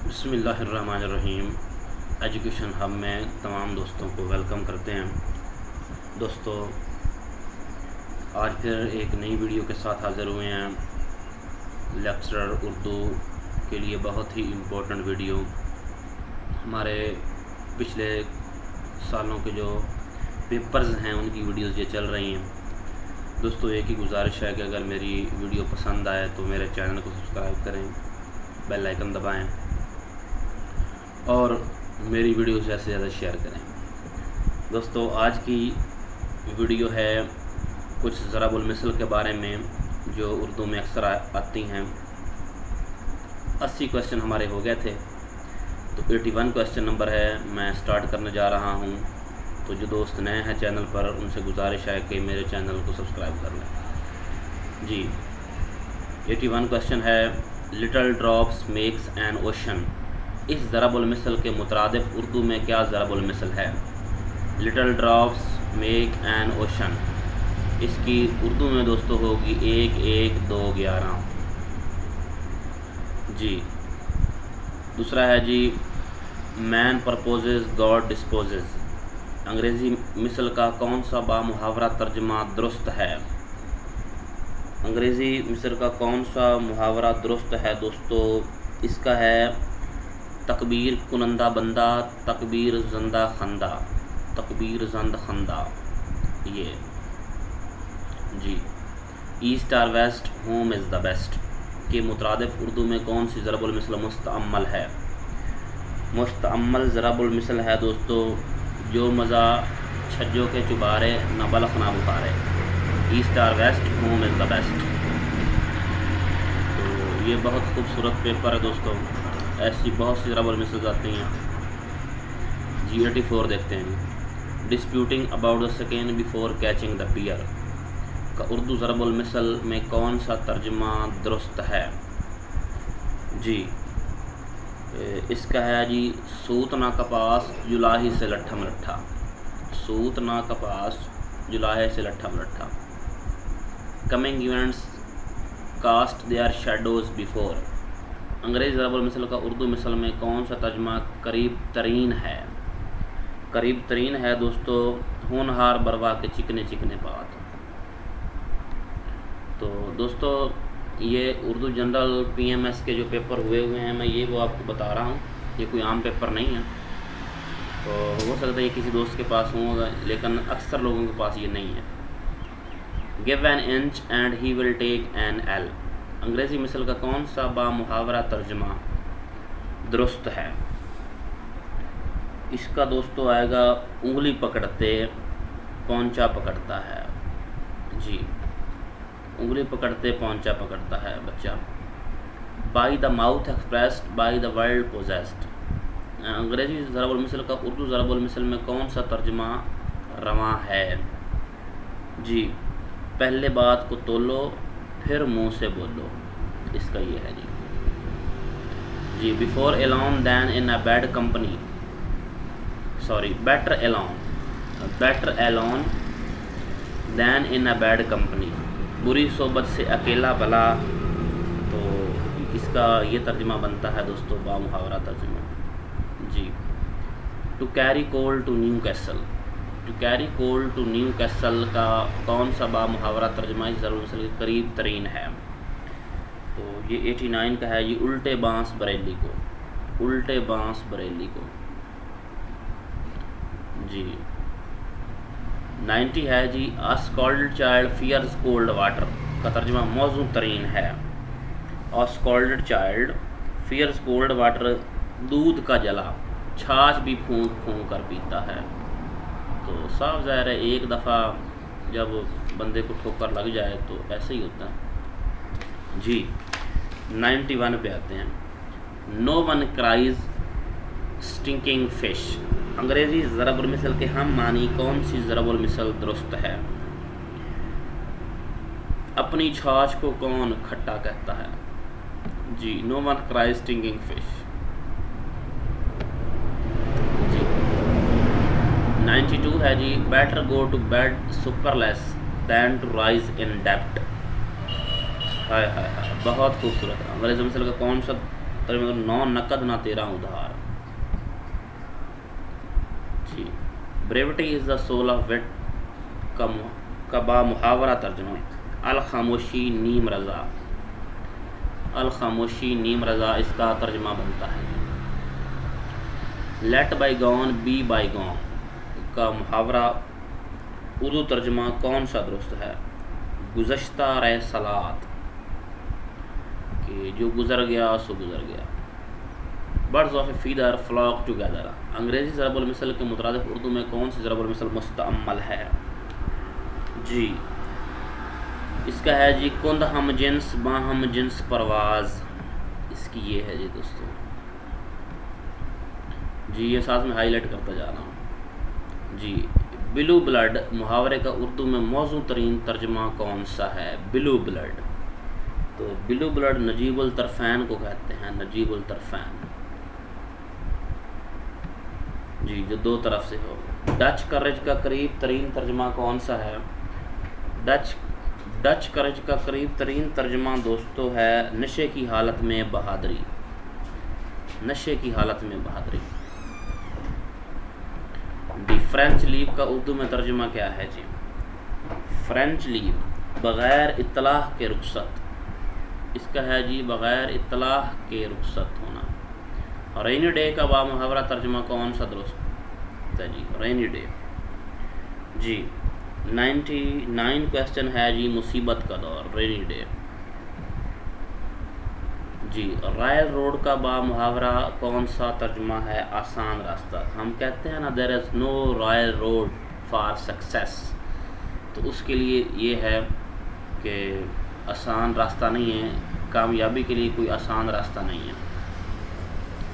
بسم اللہ الرحمن الرحیم۔ ایجوکیشن ہب میں تمام دوستوں کو ویلکم کرتے ہیں۔ دوستو، آج پھر ایک نئی ویڈیو کے ساتھ حاضر ہوئے ہیں۔ لیکچرر اردو کے لیے بہت ہی امپورٹنٹ ویڈیو، ہمارے پچھلے سالوں کے جو پیپرز ہیں ان کی ویڈیوز یہ چل رہی ہیں۔ دوستو، ایک ہی گزارش ہے کہ اگر میری ویڈیو پسند آئے تو میرے چینل کو سبسکرائب کریں، بیل آئیکن دبائیں اور میری ویڈیو زیادہ سے زیادہ شیئر کریں۔ دوستو، آج کی ویڈیو ہے کچھ ضرب المثل کے بارے میں جو اردو میں اکثر آتی ہیں۔ 80 کویسچن ہمارے ہو گئے تھے، تو 81 کویسچن نمبر ہے، میں سٹارٹ کرنے جا رہا ہوں۔ تو جو دوست نئے ہیں چینل پر ان سے گزارش ہے کہ میرے چینل کو سبسکرائب کر لیں۔ جی، 81 کویسچن ہے، little drops makes an ocean. اس ضرب المثل کے مترادف اردو میں کیا ضرب المثل ہے؟ Little drops make an ocean, اس کی اردو میں دوستو ہوگی 1 1 2 11۔ جی، دوسرا ہے جی، مین پرپوزز گاڈ ڈسپوزز۔ انگریزی مثل کا کون سا بامحاورہ ترجمہ درست ہے؟ انگریزی مثل کا کون سا محاورہ درست ہے دوستو؟ اس کا ہے تکبیر کنندہ بندہ، تکبیر زندہ خندہ، تکبیر زند خندہ۔ یہ جی، ایسٹ اور west, home is the best کے مترادف اردو میں کون سی ضرب المثل مستعمل ہے؟ مستعمل ضرب المثل ہے دوستو، جو مزہ چھجوں کے چبارے نہ بلخ نہ بخارے۔ ایسٹ اور west, home is the best. تو یہ بہت خوبصورت پیپر ہے دوستو، ایسی بہت سی ضرب المثل آتی ہیں۔ جی 84 دیکھتے ہیں، ڈسپیوٹنگ اباؤٹ دا سکن بیفور کیچنگ دا بیئر کا اردو ضرب المثل میں کون سا ترجمہ درست ہے؟ جی، اس کا ہے جی، سوت نہ کپاس جلاہی سے لٹھا ملٹھا، سوت نہ کپاس جلاہے سے لٹھا ملٹھا۔ Coming events cast their shadows before. انگریزی ضرب المثل کا اردو مثل میں کون سا ترجمہ قریب ترین ہے؟ قریب ترین ہے دوستو، ہونہار بروا کے چکنے چکنے پات۔ تو دوستو، یہ اردو جنرل PMS کے جو پیپر ہوئے ہیں، میں وہ آپ کو بتا رہا ہوں، یہ کوئی عام پیپر نہیں ہے۔ تو ہو سکتا ہے یہ کسی دوست کے پاس ہوگا، لیکن اکثر لوگوں کے پاس یہ نہیں ہے۔ give an inch and he will take an L۔ انگریزی مثل کا کون سا بامحاورہ ترجمہ درست ہے؟ اس کا دوستو آئے گا، انگلی پکڑتے پونچا پکڑتا ہے۔ جی، انگلی پکڑتے پونچا پکڑتا ہے بچہ۔ By the mouth expressed by the world possessed. انگریزی ضرب المثل کا اردو ضرب المثل میں کون سا ترجمہ رواں ہے؟ جی، پہلے بات کو تولو پھر منہ سے بولو، اس کا یہ ہے جی۔ جی، before alone than in a bad company، sorry, better alone than in a bad company۔ بری صحبت سے اکیلا بھلا، تو اس کا یہ ترجمہ بنتا ہے دوستو بامحاورہ ترجمہ۔ جی، to carry coal to Newcastle. To carry coal to Newcastle کا کون سا بامحاورہ ترجمہ اس ضرب المثل کے قریب ترین ہے؟ تو یہ 89 کا ہے، یہ الٹے بانس بریلی کو، الٹے بانس بریلی کو۔ جی 90 ہے جی، a scalded child fears cold water کا ترجمہ موزوں ترین ہے۔ a scalded child fears cold water، دودھ کا جلا چھاچھ بھی پھونک پھونک کر پیتا ہے۔ تو صاف ظاہر ہے ایک دفعہ جب بندے کو ٹھوکر لگ جائے تو ایسے ہی ہوتا ہے۔ جی 91 پہ آتے ہیں، no one cries stinking fish۔ انگریزی ضرب المثل کے ہم معنی کون سی ضرب المثل درست ہے؟ اپنی چھاچھ کو کون کھٹا کہتا ہے؟ جی، no one cries stinking fish۔ جی 92 ہے جی، better go to bed supperless than to rise in debt۔ ہائے ہائے ہائے، بہت خوبصورت ہے۔ انگریزی مثل کا کون سا ترجمہ نو نقد نہ تیرا ادھار. جی brevity is the soul of wit کا با محاورہ ترجمہ الخاموشی نیم رضا. الخاموشی نیم رضا اس کا ترجمہ بنتا ہے. Let bygone be bygone کا محاورہ اردو ترجمہ کون سا درست ہے؟ گزشتہ رہ صلات کہ جو گزر گیا سو گزر گیا. Birds of a feather flock together. انگریزی ضرب المثل کے مترادف اردو میں کون سی ضرب المثل مستعمل ہے؟ جی اس کا ہے جی کند ہم جنس با ہم جنس پرواز. اس کی یہ ہے جی دوستو. جی یہ ساتھ میں ہائی لائٹ کرتا جا رہا ہوں. جی بلو بلڈ محاورے کا اردو میں موزوں ترین ترجمہ کون سا ہے؟ بلو بلڈ. تو بلو بلڈ نجیب الطرفین کو کہتے ہیں. نجیب الطرفین جی جو دو طرف سے ہو. ڈچ کرج کا قریب ترین ترجمہ کون سا ہے؟ ڈچ کرج کا قریب ترین ترجمہ دوستو ہے نشے کی حالت میں بہادری. نشے کی حالت میں بہادری. دی فرینچ لیو کا اردو میں ترجمہ کیا ہے جی؟ فرینچ لیو بغیر اطلاع کے رخصت. اس کا ہے جی بغیر اطلاع کے رخصت ہونا. رینی ڈے کا با محاورہ ترجمہ کون سا درست ہے جی؟ Rainy day. جی 99 کویسچن ہے جی مصیبت کا دور. Rainy day. جی رائل روڈ کا با محاورہ کون سا ترجمہ ہے؟ آسان راستہ. ہم کہتے ہیں نا دیر از نو رائل روڈ فار سکسیس. تو اس کے لیے یہ ہے کہ آسان راستہ نہیں ہے. کامیابی کے لیے کوئی آسان راستہ نہیں ہے.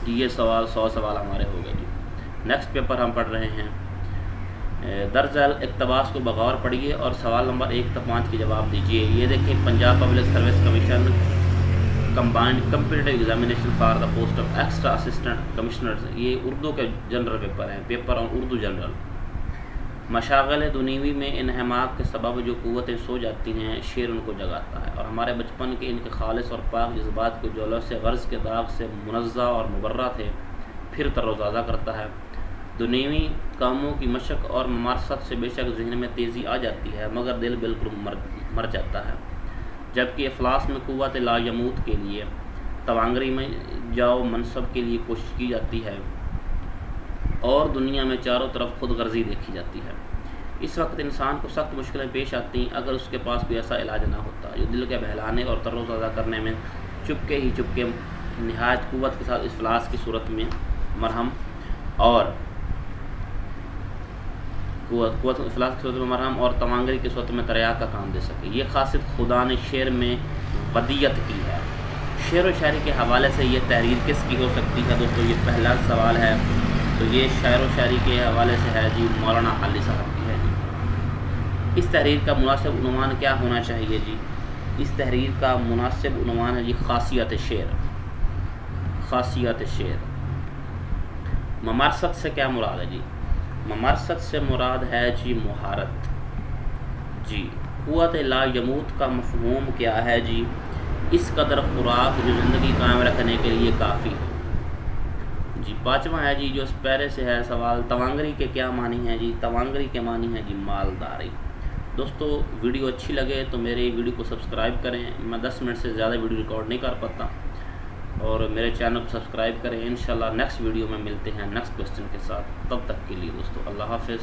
یہ 100 سوال ہمارے ہو گئے جی. نیکسٹ پیپر ہم پڑھ رہے ہیں. درج ذیل اقتباس کو بغور پڑھیے اور سوال نمبر 1 تا 5 کے جواب دیجیے. یہ دیکھیں Punjab public service commission combined competitive examination for the post of extra assistant commissioner. یہ اردو کے جنرل پیپر ہیں. Paper on Urdu general. مشاغل دنیوی میں انہماک کے سبب جو قوتیں سو جاتی ہیں شعر ان کو جگاتا ہے اور ہمارے بچپن کے ان کے خالص اور پاک جذبات کو جو لفظ غرض کے داغ سے منزہ اور مبرہ تھے پھر تر و تازہ کرتا ہے. دنیوی کاموں کی مشق اور ممارست سے بے شک ذہن میں تیزی آ جاتی ہے مگر دل بالکل مر جاتا ہے. جبکہ افلاس میں قوت لا یموت کے لیے توانگری میں جاؤ منصب کے لیے کوشش کی جاتی ہے اور دنیا میں چاروں طرف خود غرضی دیکھی جاتی ہے. اس وقت انسان کو سخت مشکلیں پیش آتی ہیں اگر اس کے پاس کوئی ایسا علاج نہ ہوتا جو دل کے بہلانے اور تر و تازہ کرنے میں چپکے نہایت قوت کے ساتھ افلاس کی صورت میں مرہم اور توانگری کی صورت میں تریاق کا کام دے سکے. یہ خاصیت خدا نے شعر میں ودیت کی ہے. شعر و شاعری کے حوالے سے یہ تحریر کس کی ہو سکتی ہے دوستو؟ یہ پہلا سوال ہے. تو یہ شعر و شاعری کے حوالے سے ہے جی مولانا علی صاحب کی ہے جی. اس تحریر کا مناسب عنوان کیا ہونا چاہیے جی؟ اس تحریر کا مناسب عنوان ہے جی خاصیت شعر. خاصیت شعر. ممارست سے کیا مراد ہے جی؟ ممارست سے مراد ہے جی مہارت. جی قوت لا یموت کا مفہوم کیا ہے جی؟ اس قدر خوراک جو زندگی قائم رکھنے کے لیے کافی ہو. جی 5واں ہے جی جو اس پیرے سے ہے سوال توانگری کے کیا معنی ہے جی؟ توانگری کے معنی ہے جی مالداری. دوستو ویڈیو اچھی لگے تو میرے ویڈیو کو سبسکرائب کریں. میں 10 منٹ سے زیادہ ویڈیو ریکارڈ نہیں کر پاتا اور میرے چینل کو سبسکرائب کریں. انشاءاللہ نیکسٹ ویڈیو میں ملتے ہیں نیکسٹ کوسچن کے ساتھ. تب تک کے لیے دوستو اللہ حافظ.